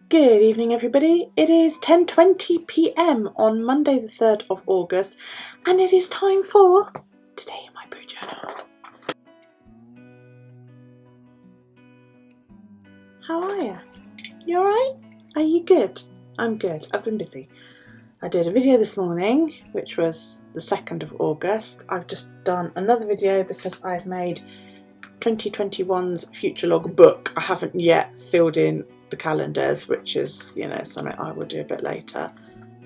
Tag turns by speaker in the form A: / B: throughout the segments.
A: Good evening everybody, it is 10:20 p.m. on Monday the 3rd of August and it is time for Today in My Poo Journal. How are you? You alright? Are you good? I'm good, I've been busy. I did a video this morning which was the 2nd of August. I've just done another video because I've made 2021's future log book. I haven't yet filled in the calendars, which is, you know, something I will do a bit later.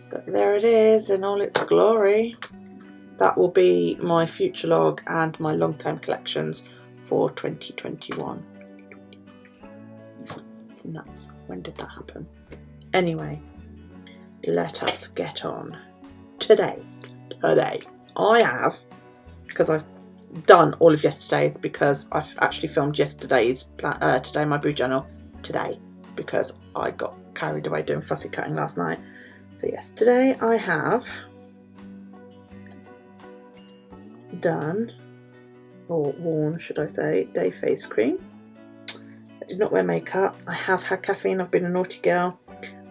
A: But there it is in all its glory. That will be my future log and my long-term collections for 2021. It's nuts. When did that happen? Anyway, let us get on. Today, I have, because I've done all of yesterday's, because I've actually filmed yesterday's Today in My Poo Journal today, because I got carried away doing fussy cutting last night. So yes, today I have done, or worn should I say, day face cream. I did not wear makeup. I have had caffeine. I've been a naughty girl.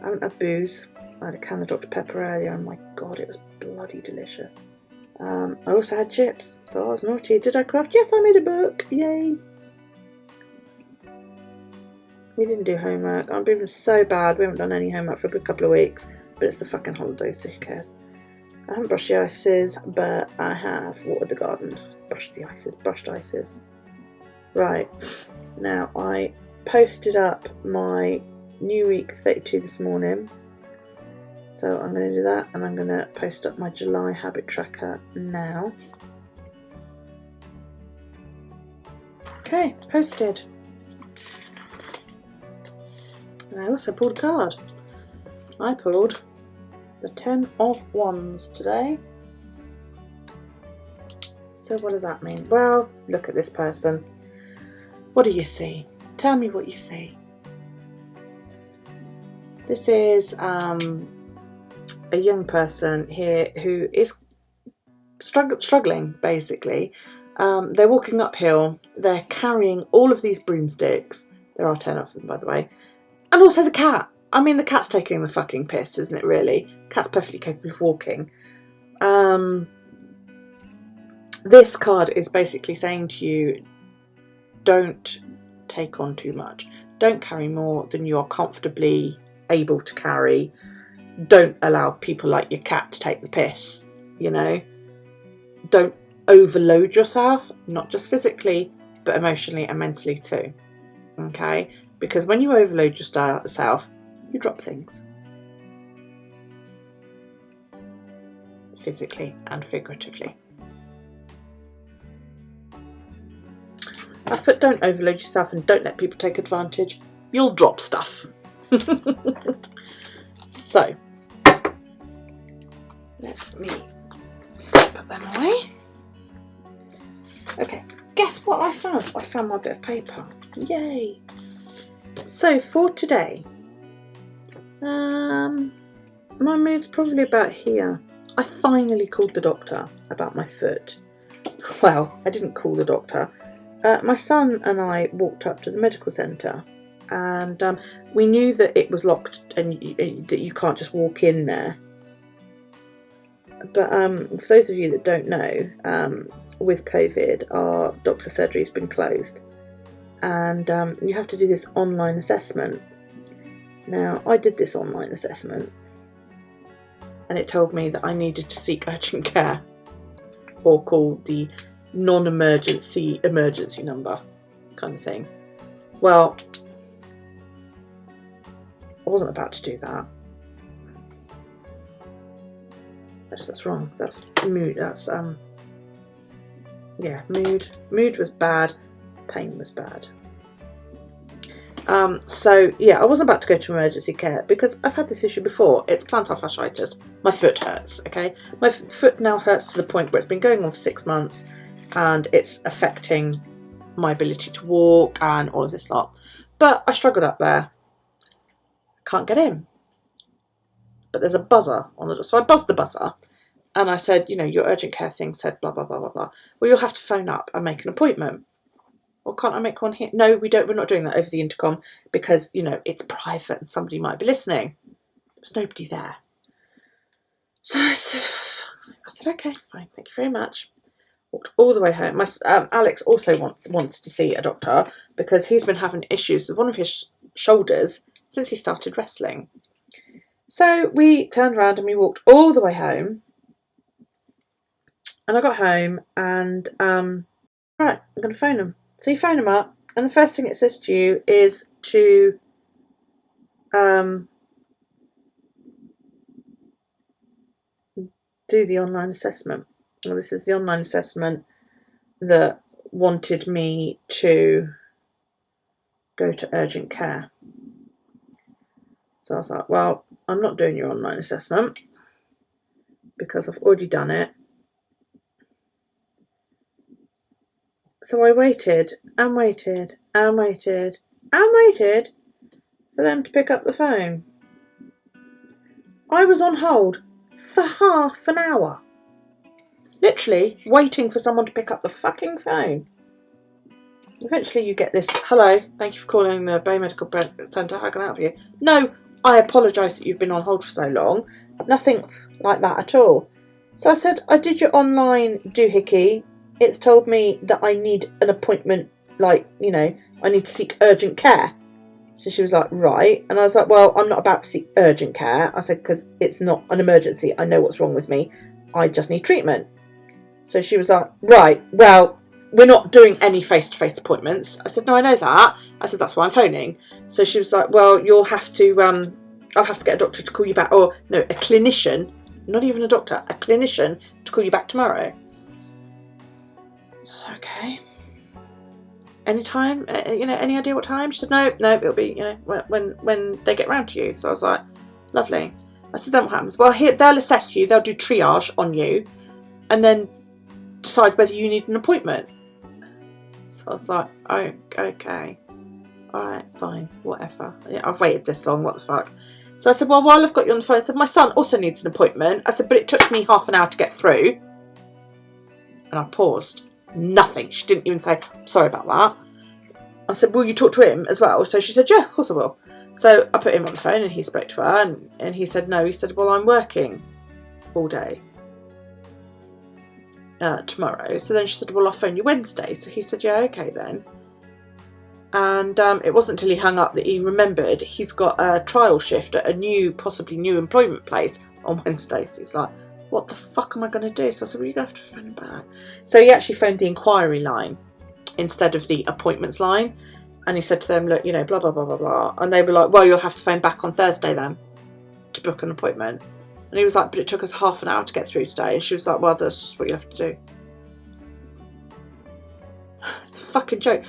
A: I haven't had booze. I had a can of Dr Pepper earlier and my god, it was bloody delicious. I also had chips, so I was naughty. Did I craft? Yes, I made a book. Yay. We didn't do homework. I'm being so bad. We haven't done any homework for a good couple of weeks, but it's the fucking holidays, so who cares? I haven't brushed the ices, but I have watered the garden. Brushed ices. Right, now I posted up my new week 32 this morning. So I'm going to do that, and I'm going to post up my July habit tracker now. Okay, posted. And I also pulled a card. I pulled the 10 of Wands today. So what does that mean? Well, look at this person. What do you see? Tell me what you see. This is a young person here who is struggling, basically. They're walking uphill. They're carrying all of these broomsticks. There are 10 of them, by the way. And also the cat. I mean, the cat's taking the fucking piss, isn't it, really? Cat's perfectly capable of walking. This card is basically saying to you, don't take on too much. Don't carry more than you're comfortably able to carry. Don't allow people like your cat to take the piss, you know? Don't overload yourself, not just physically, but emotionally and mentally too, okay? Because when you overload yourself, you drop things. Physically and figuratively. I've put don't overload yourself and don't let people take advantage. You'll drop stuff. So, let me put them away. Okay, guess what I found? I found my bit of paper. Yay! So for today, my mood's probably about here. I finally called the doctor about my foot. Well, I didn't call the doctor. My son and I walked up to the medical centre, and we knew that it was locked and that you can't just walk in there. But for those of you that don't know, with COVID, our doctor's surgery has been closed. And you have to do this online assessment. Now, I did this online assessment and it told me that I needed to seek urgent care or call the non-emergency emergency number kind of thing. Well, I wasn't about to do that. That's wrong. That's mood. That's yeah, mood was bad. Pain was bad. So yeah, I wasn't about to go to emergency care because I've had this issue before. It's plantar fasciitis. My foot hurts, okay? My foot now hurts to the point where it's been going on for 6 months and it's affecting my ability to walk and all of this lot. But I struggled up there. Can't get in. But there's a buzzer on the door. So I buzzed the buzzer and I said, you know, your urgent care thing said blah, blah, blah, blah, blah. Well, you'll have to phone up and make an appointment. Or can't I make one here? No, we don't. We're not doing that over the intercom because, you know, it's private and somebody might be listening. There's nobody there. So I said, okay, fine, thank you very much. Walked all the way home. Alex also wants to see a doctor because he's been having issues with one of his shoulders since he started wrestling. So we turned around and we walked all the way home. And I got home and, right, I'm going to phone him. So you phone him up, and the first thing it says to you is to do the online assessment. Well, this is the online assessment that wanted me to go to urgent care. So I was like, well, I'm not doing your online assessment because I've already done it. So I waited and waited and waited and waited for them to pick up the phone. I was on hold for half an hour. Literally waiting for someone to pick up the fucking phone. Eventually you get this, hello, thank you for calling the Bay Medical Centre, how can I help you? No, I apologise that you've been on hold for so long. Nothing like that at all. So I said, I did your online doohickey. It's told me that I need an appointment, like, you know, I need to seek urgent care. So she was like, right. And I was like, well, I'm not about to seek urgent care. I said, because it's not an emergency. I know what's wrong with me. I just need treatment. So she was like, right, well, we're not doing any face-to-face appointments. I said, no, I know that. I said, that's why I'm phoning. So she was like, well, you'll have to, I'll have to get a doctor to call you back. Or, no, a clinician, not even a doctor, a clinician to call you back tomorrow. So, okay. Any time? You know, any idea what time? She said, no, it'll be, you know, when they get round to you. So I was like, lovely. I said, then what happens? Well, here, they'll assess you. They'll do triage on you. And then decide whether you need an appointment. So I was like, oh, okay. Alright, fine, whatever. Yeah, I've waited this long, what the fuck. So I said, well, while I've got you on the phone, I said, my son also needs an appointment. I said, but it took me half an hour to get through. And I paused. Nothing. She didn't even say, sorry about that. I said, will you talk to him as well? So she said, yeah, of course I will. So I put him on the phone and he spoke to her and he said, no. He said, well, I'm working all day tomorrow. So then she said, well, I'll phone you Wednesday. So he said, yeah, okay then. And it wasn't until he hung up that he remembered he's got a trial shift at a possibly new employment place on Wednesday. So he's like, what the fuck am I going to do? So I said, well, you're going to have to phone him back. So he actually phoned the inquiry line instead of the appointments line. And he said to them, look, you know, blah, blah, blah, blah, blah. And they were like, well, you'll have to phone back on Thursday then to book an appointment. And he was like, but it took us half an hour to get through today. And she was like, well, that's just what you have to do. It's a fucking joke.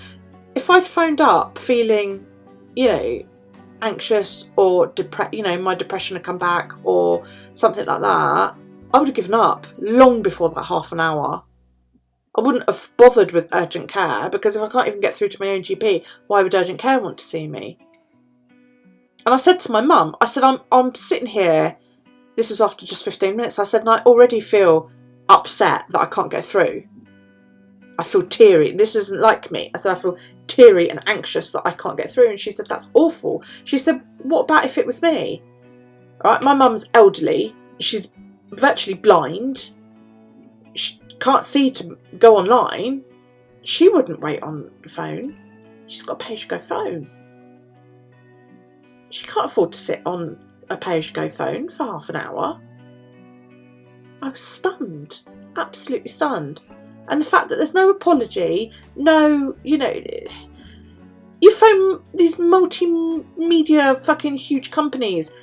A: If I'd phoned up feeling, you know, anxious or depressed, you know, my depression had come back or something like that, I would have given up long before that half an hour. I wouldn't have bothered with urgent care because if I can't even get through to my own GP, why would urgent care want to see me? And I said to my mum, I said, I'm sitting here, this was after just 15 minutes, I said, and I already feel upset that I can't get through. I feel teary. This isn't like me. I said, I feel teary and anxious that I can't get through. And she said, that's awful. She said, what about if it was me? All right, my mum's elderly. She's virtually blind. She can't see to go online. She wouldn't wait on the phone. She's got a pay-as-you-go phone. She can't afford to sit on a pay-as-you-go phone for half an hour. I was stunned. Absolutely stunned. And the fact that there's no apology, no, you know, you phone these multimedia fucking huge companies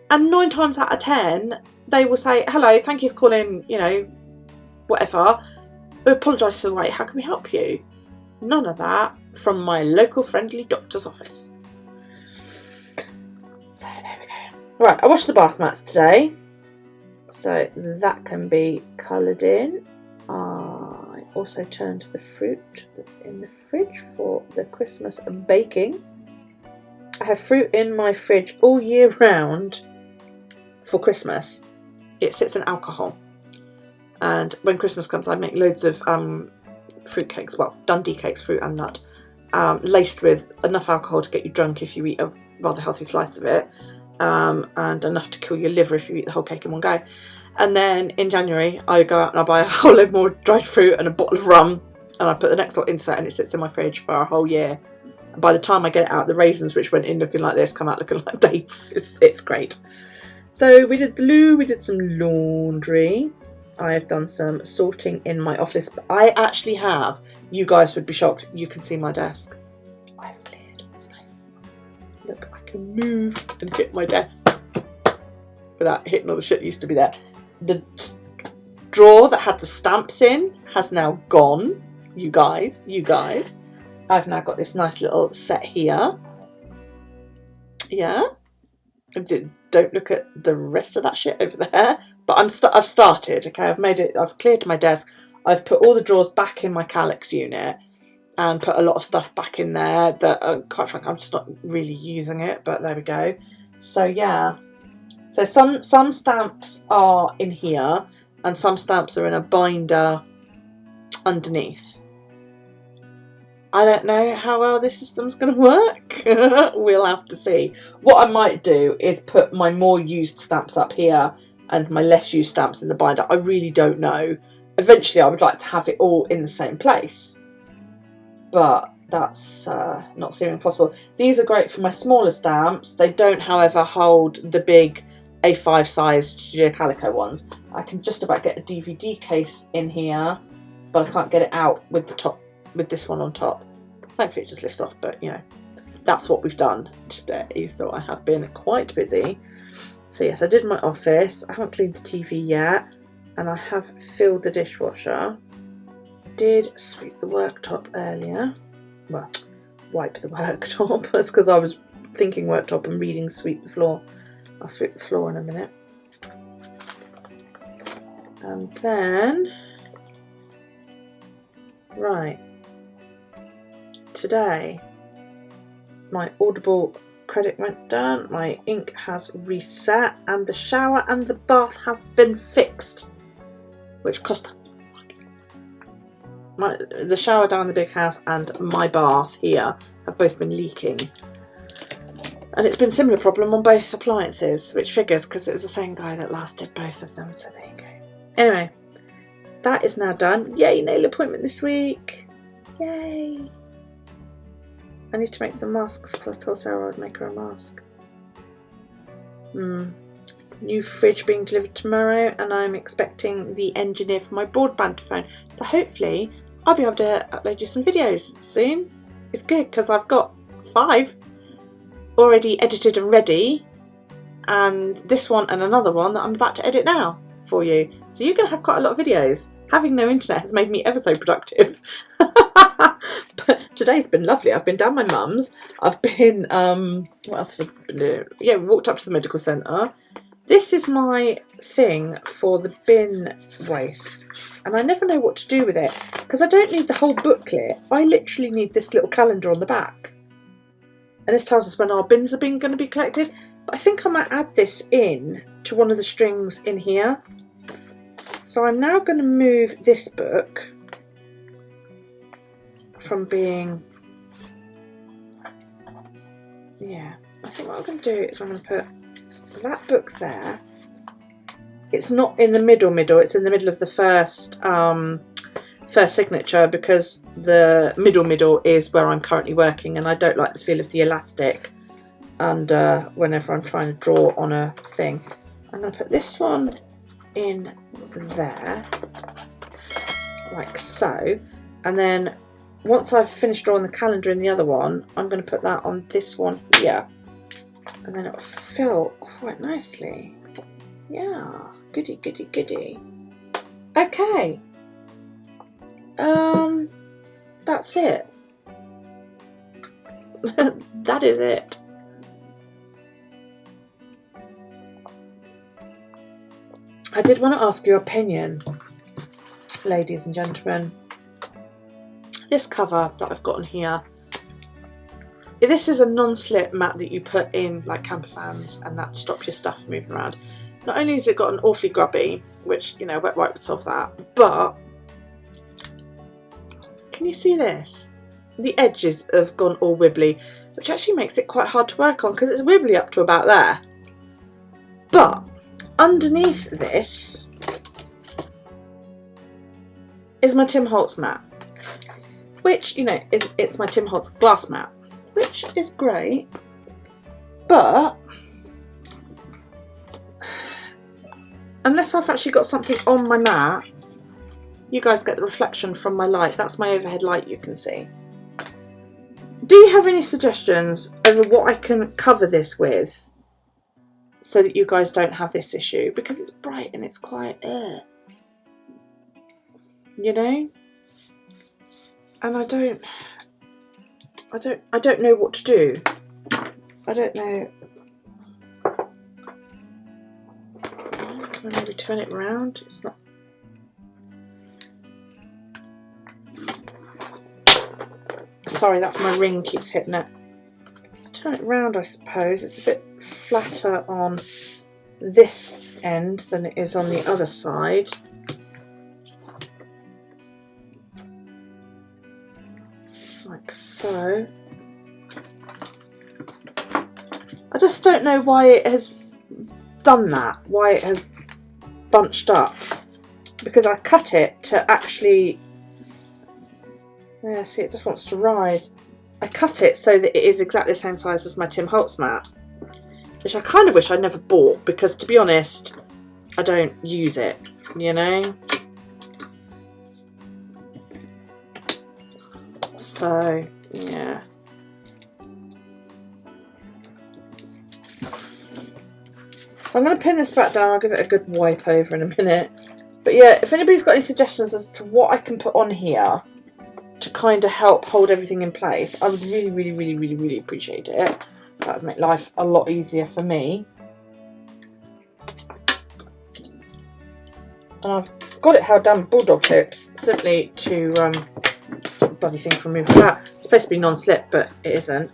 A: and 9 times out of 10, they will say, hello, thank you for calling, you know, whatever. We apologise for the wait, how can we help you? None of that from my local friendly doctor's office. So there we go. Right, I washed the bath mats today. So that can be coloured in. I also turned the fruit that's in the fridge for the Christmas baking. I have fruit in my fridge all year round for Christmas. It sits in alcohol. And when Christmas comes, I make loads of fruit cakes. Well, Dundee cakes, fruit and nut. laced with enough alcohol to get you drunk if you eat a rather healthy slice of it, and enough to kill your liver if you eat the whole cake in one go. And then in January I go out and I buy a whole load more dried fruit and a bottle of rum, and I put the next lot into it, and it sits in my fridge for a whole year. And by the time I get it out, the raisins which went in looking like this come out looking like dates. It's great. So we did the loo, we did some laundry. I have done some sorting in my office, but I actually have, you guys would be shocked, you can see my desk. I've cleared space. Look, I can move and hit my desk without hitting all the shit that used to be there. The drawer that had the stamps in has now gone. You guys. I've now got this nice little set here. Yeah. Don't look at the rest of that shit over there. But I've started, okay? I've cleared my desk. I've put all the drawers back in my Calyx unit and put a lot of stuff back in there that, quite frankly, I'm just not really using it, but there we go. So yeah. So some stamps are in here and some stamps are in a binder underneath. I don't know how well this system's going to work. We'll have to see. What I might do is put my more used stamps up here and my less used stamps in the binder. I really don't know. Eventually I would like to have it all in the same place, but that's not seeming possible. These are great for my smaller stamps. They don't, however, hold the big A5 sized Geo Calico ones. I can just about get a DVD case in here, but I can't get it out with the top, with this one on top. Thankfully it just lifts off, but you know, that's what we've done today. So I have been quite busy. So yes, I did my office. I haven't cleaned the TV yet, and I have filled the dishwasher. I did sweep the worktop earlier. Well, wipe the worktop. That's because I was thinking worktop and reading sweep the floor. I'll sweep the floor in a minute. And then, right, today my Audible credit went down, my ink has reset, and the shower and the bath have been fixed, which cost the shower down the big house and my bath here have both been leaking, and it's been a similar problem on both appliances, which figures because it was the same guy that last did both of them. So there you go. Anyway, that is now done. Yay, nail appointment this week. Yay. I need to make some masks because I told Sarah I'd make her a mask. New fridge being delivered tomorrow, and I'm expecting the engineer for my broadband phone. So hopefully I'll be able to upload you some videos soon. It's good because I've got 5 already edited and ready, and this one and another one that I'm about to edit now for you. So you're going to have quite a lot of videos. Having no internet has made me ever so productive. But today's been lovely. I've been down my mum's. I've been, what else have I been doing? Yeah, we walked up to the medical centre. This is my thing for the bin waste. And I never know what to do with it because I don't need the whole booklet. I literally need this little calendar on the back. And this tells us when our bins are going to be collected. But I think I might add this in to one of the strings in here. So I'm now going to move this book from being, yeah, I think what I'm going to do is I'm going to put that book there. It's not in the middle, it's in the middle of the first signature, because the middle is where I'm currently working, and I don't like the feel of the elastic under whenever I'm trying to draw on a thing. I'm going to put this one in there, like so, and then once I've finished drawing the calendar in the other one, I'm going to put that on this one here, and then it'll fill quite nicely. Yeah, goody, goody, goody. Okay, that's it. That is it. I did want to ask your opinion, ladies and gentlemen. This cover that I've got on here, this is a non-slip mat that you put in like camper vans, and that stops your stuff moving around. Not only has it got an awfully grubby, which, you know, wet wipe would solve that, but can you see this? the edges have gone all wibbly, which actually makes it quite hard to work on because it's wibbly up to about there. But underneath this is my Tim Holtz mat, which, you know, it's my Tim Holtz glass mat, which is great, but unless I've actually got something on my mat, you guys get the reflection from my light. That's my overhead light, you can see. Do you have any suggestions over what I can cover this with so that you guys don't have this issue? Because it's bright and it's quite you know? And I don't know what to do. I don't know. Can I maybe turn it around? It's not. Sorry, that's my ring keeps hitting it. Let's turn it round, I suppose. It's a bit flatter on this end than it is on the other side. Like so. I just don't know why it has done that, why it has bunched up, because I cut it to actually, yeah, see, it just wants to rise. I cut it so that it is exactly the same size as my Tim Holtz mat, which I kind of wish I never bought, because to be honest, I don't use it, you know. So yeah, so I'm going to pin this back down. I'll give it a good wipe over in a minute. But yeah, if anybody's got any suggestions as to what I can put on here to kind of help hold everything in place, I would really appreciate it. That would make life a lot easier for me. And I've got it held down with bulldog clips simply to stop the bloody thing from moving out. It's supposed to be non-slip, but it isn't.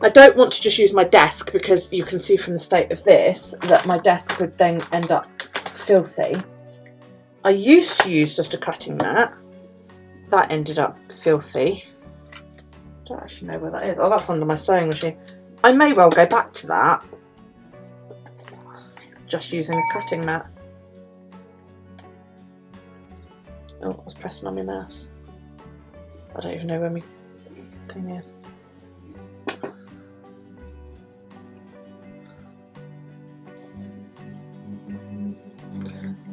A: I don't want to just use my desk, because you can see from the state of this that my desk would then end up filthy. I used to use just a cutting mat. That ended up filthy. I don't actually know where that is. Oh, that's under my sewing machine. I may well go back to that, just using a cutting mat. Oh, I was pressing on my mouse. I don't even know where my thing is.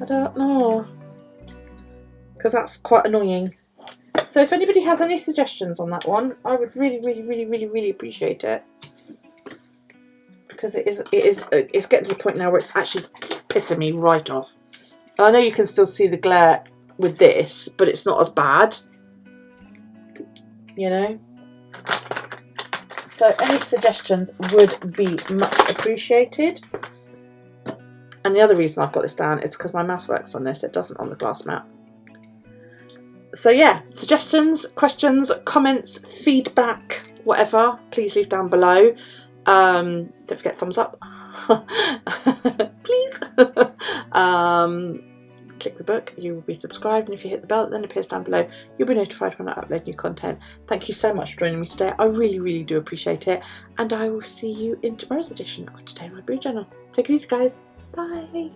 A: I don't know, because that's quite annoying. So if anybody has any suggestions on that one, I would really appreciate it, because it's getting to the point now where it's actually pissing me right off. And I know you can still see the glare with this, but it's not as bad, you know. So any suggestions would be much appreciated. And the other reason I've got this down is because my mouse works on this, it doesn't on the glass mat. So yeah, suggestions, questions, comments, feedback, whatever, please leave down below. Don't forget thumbs up, please. Click the book, you will be subscribed, and if you hit the bell that then appears down below, you'll be notified when I upload new content. Thank you so much for joining me today. I really do appreciate it, and I will see you in tomorrow's edition of Today in My Brew Journal. Take it easy, guys. Bye.